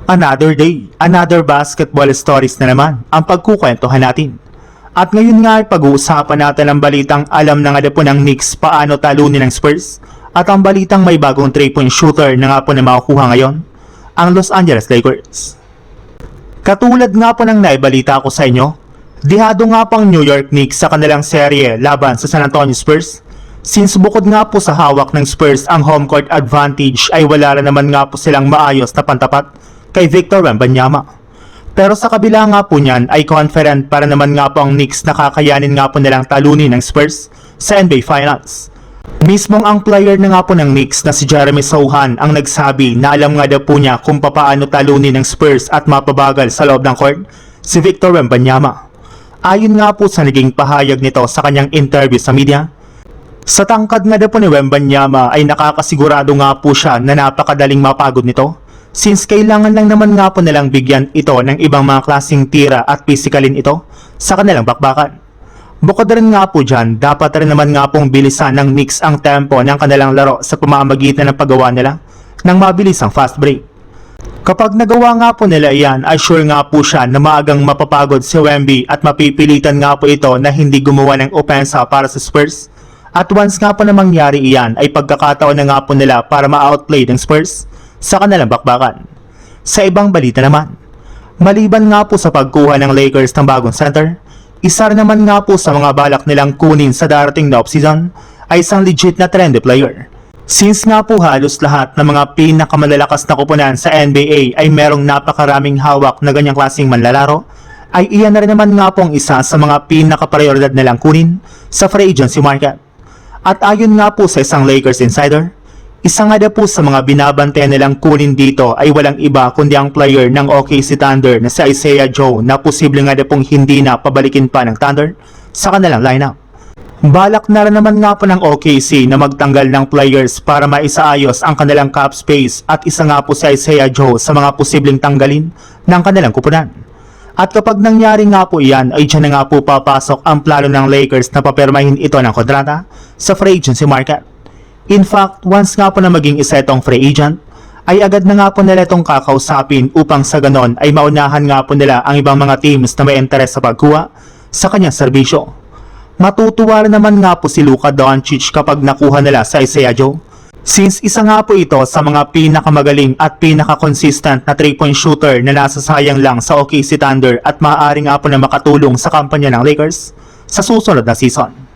Another day, another basketball stories na naman ang pagkukwentuhan natin. At ngayon nga ay pag-uusapan natin ang balitang alam na nga po ng Knicks paano talunin ng Spurs at ang balitang may bagong 3-point shooter na nga po na makukuha ngayon, ang Los Angeles Lakers. Katulad nga po ng naibalita ko sa inyo, dihado nga pang New York Knicks sa kanilang serye laban sa San Antonio Spurs. Since bukod nga po sa hawak ng Spurs ang home court advantage ay wala na naman nga po silang maayos na pantapat kay Victor Wembanyama. Pero sa kabila nga po niyan ay confident para naman nga po ang Knicks na kakayanin nga po nilang talunin ng Spurs sa NBA Finals. Mismong ang player na nga po ng Knicks na si Jeremy Sochan ang nagsabi na alam nga daw po niya kung paano talunin ng Spurs at mapabagal sa loob ng court si Victor Wembanyama. Ayon nga po sa naging pahayag nito sa kanyang interview sa media, sa tangkad nga daw po ni Wembanyama ay nakakasigurado nga po siya na napakadaling mapagod nito. Since kailangan lang naman nga po nilang bigyan ito ng ibang mga klaseng tira at physikalin ito sa kanilang bakbakan. Bukod rin nga po dyan, dapat rin naman nga pong bilisan ng Knicks ang tempo ng kanilang laro sa pamamagitan ng paggawa nila ng mabilisang fast break. Kapag nagawa nga po nila iyan, ay sure nga po siya na maagang mapapagod si Wemby at mapipilitan nga po ito na hindi gumawa ng opensa para sa Spurs. At once nga po na mangyari iyan, ay pagkakataon na nga po nila para ma-outplay ng Spurs sa kanilang bakbakan. Sa ibang balita naman, maliban nga po sa pagkuha ng Lakers ng bagong center, isa rin naman nga po sa mga balak nilang kunin sa darating na offseason ay isang legit na trendy player. Since nga po halos lahat ng mga pinakamalalakas na kupunan sa NBA ay merong napakaraming hawak na ganyang klaseng manlalaro, ay iyan na rin naman nga pong isa sa mga pinakaprioridad nilang kunin sa free agency market. At ayon nga po sa isang Lakers insider, isa nga na po sa mga binabantayan nilang kunin dito ay walang iba kundi ang player ng OKC Thunder na si Isaiah Joe na posible nga na pong hindi na pabalikin pa ng Thunder sa kanilang lineup. Balak na rin naman nga po ng OKC na magtanggal ng players para maisaayos ang kanilang cap space at isa nga po si Isaiah Joe sa mga posibleng tanggalin ng kanilang kupunan. At kapag nangyari nga po iyan ay dyan na nga po papasok ang plano ng Lakers na papirmahin ito ng kontrata sa free agency market. In fact, once nga po na maging isa itong free agent, ay agad na nga po nila itong kakausapin upang sa ganon ay maunahan nga po nila ang ibang mga teams na may interes sa pagkuha sa kanyang serbisyo. Matutuwa rin naman nga po si Luka Doncic kapag nakuha nila sa Isaiah Joe. Since isa nga po ito sa mga pinakamagaling at pinaka-consistent na 3-point shooter na nasasayang lang sa OKC Thunder at maaari nga po na makatulong sa kampanya ng Lakers sa susunod na season.